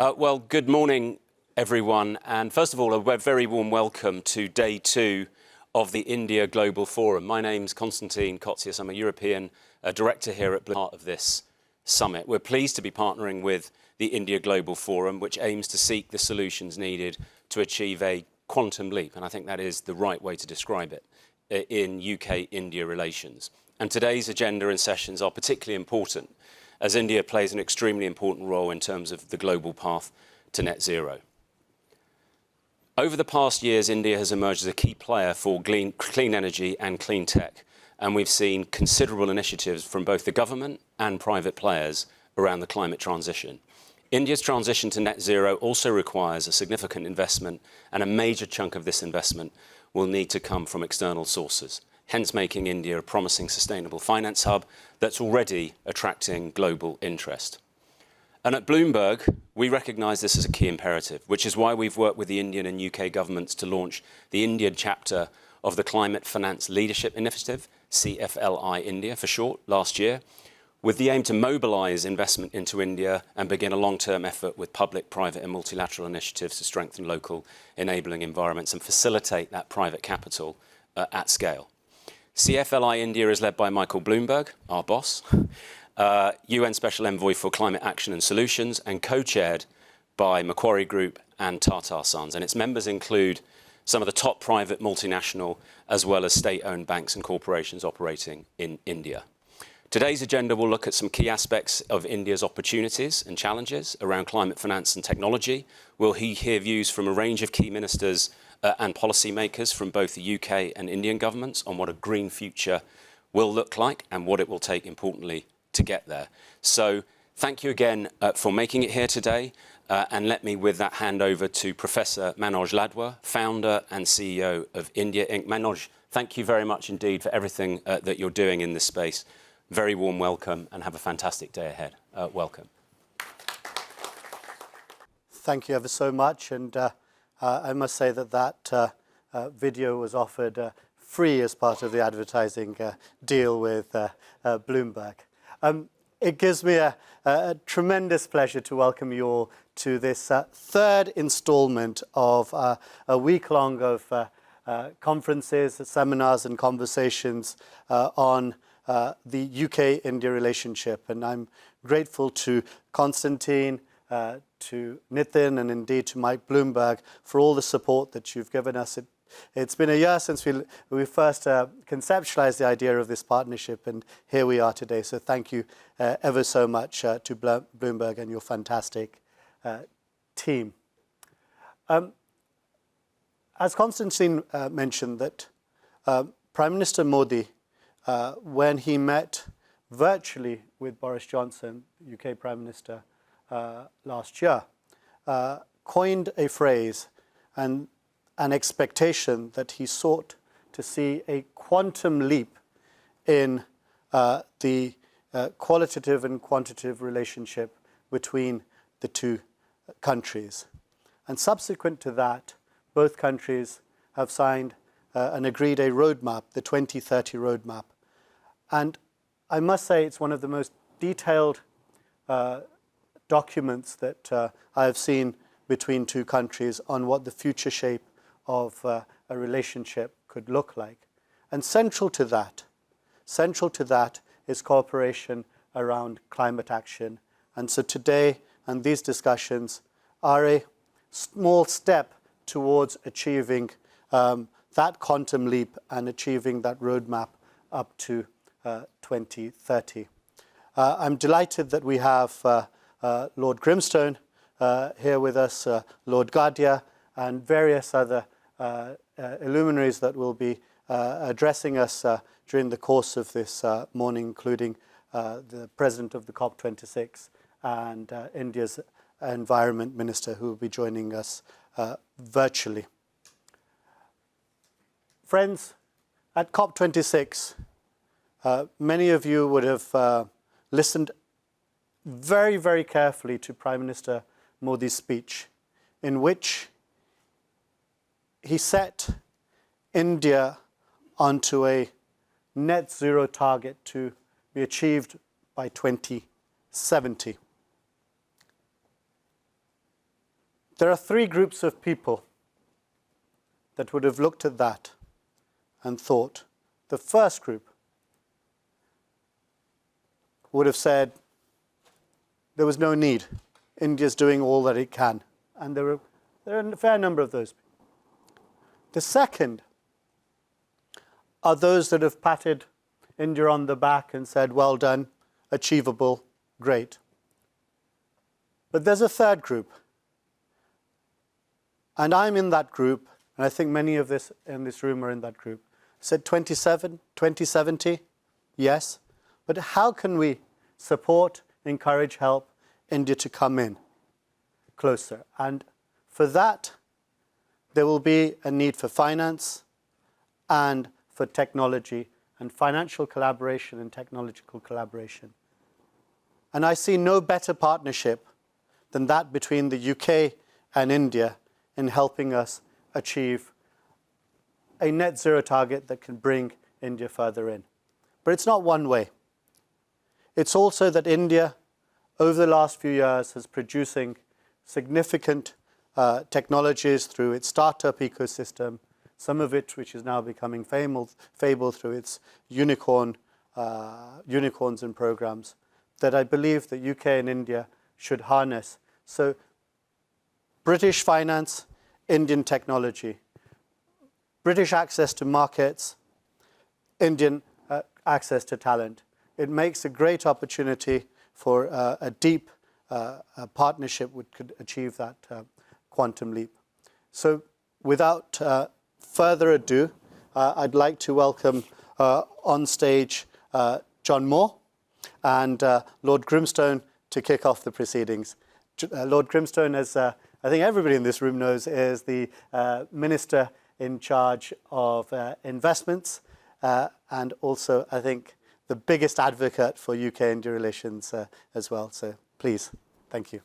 Well, good morning, everyone. And first of all, a very warm welcome to day 2 of the India Global Forum. My name's Konstantin Kotsias. I'm a European director here at part of this summit. We're pleased to be partnering with the India Global Forum, which aims to seek the solutions needed to achieve a quantum leap. And I think that is the right way to describe it in UK-India relations. And today's agenda and sessions are particularly important, as India plays an extremely important role in terms of the global path to net zero. Over the past years, India has emerged as a key player for clean energy and clean tech, and we've seen considerable initiatives from both the government and private players around the climate transition. India's transition to net zero also requires a significant investment, and a major chunk of this investment will need to come from external sources, hence making India a promising sustainable finance hub that's already attracting global interest. And at Bloomberg, we recognise this as a key imperative, which is why we've worked with the Indian and UK governments to launch the Indian chapter of the Climate Finance Leadership Initiative, CFLI India for short, last year, with the aim to mobilise investment into India and begin a long-term effort with public, private and multilateral initiatives to strengthen local enabling environments and facilitate that private capital at scale. CFLI India is led by Michael Bloomberg, our boss, UN Special Envoy for Climate Action and Solutions, and co-chaired by Macquarie Group and Tata Sons. And its members include some of the top private multinational as well as state-owned banks and corporations operating in India. Today's agenda will look at some key aspects of India's opportunities and challenges around climate finance and technology. We'll hear views from a range of key ministers and policymakers from both the UK and Indian governments on what a green future will look like and what it will take, importantly, to get there. So thank you again for making it here today. And let me, with that, hand over to Professor Manoj Ladwa, founder and CEO of India Inc. Manoj, thank you very much indeed for everything that you're doing in this space. Very warm welcome and have a fantastic day ahead. Welcome. Thank you ever so much. And I must say that video was offered free as part of the advertising deal with Bloomberg. It gives me a tremendous pleasure to welcome you all to this third installment of a week-long of conferences, seminars and conversations on the UK-India relationship. And I'm grateful to Konstantin, to Nitin and indeed to Mike Bloomberg for all the support that you've given us. It's been a year since we first conceptualized the idea of this partnership, and here we are today. So thank you ever so much to Bloomberg and your fantastic team. As Konstantin mentioned, that Prime Minister Modi, when he met virtually with Boris Johnson, UK Prime Minister, last year, coined a phrase and an expectation that he sought to see a quantum leap in the qualitative and quantitative relationship between the two countries. And subsequent to that, both countries have signed and agreed a roadmap, the 2030 roadmap. And I must say it's one of the most detailed documents that I have seen between two countries on what the future shape of a relationship could look like. And central to that is cooperation around climate action. And so today, and these discussions are a small step towards achieving that quantum leap and achieving that roadmap up to 2030. I'm delighted that we have Lord Grimstone here with us, Lord Gadia, and various other illuminaries that will be addressing us during the course of this morning, including the President of the COP26 and India's Environment Minister, who will be joining us virtually. Friends, at COP26, many of you would have listened very, very carefully to Prime Minister Modi's speech, in which he set India onto a net zero target to be achieved by 2070. There are three groups of people that would have looked at that and thought. The first group would have said there was no need. India's doing all that it can. And there are a fair number of those. The second are those that have patted India on the back and said, well done, achievable, great. But there's a third group. And I'm in that group, and I think many of this in this room are in that group. Said 2070, yes. But how can we support, encourage, help India to come in closer? And for that, there will be a need for finance and for technology and financial collaboration and technological collaboration. And I see no better partnership than that between the UK and India in helping us achieve a net zero target that can bring India further in. But it's not one way. It's also that India, over the last few years, is producing significant technologies through its startup ecosystem, some of it which is now becoming fabled through its unicorns and programs, that I believe that UK and India should harness. So British finance, Indian technology, British access to markets, Indian access to talent. It makes a great opportunity for a deep partnership which could achieve that quantum leap. So without further ado, I'd like to welcome on stage John Moore and Lord Grimstone to kick off the proceedings. Lord Grimstone, as I think everybody in this room knows, is the Minister in charge of investments and also, I think, the biggest advocate for UK-India relations as well. So please, thank you.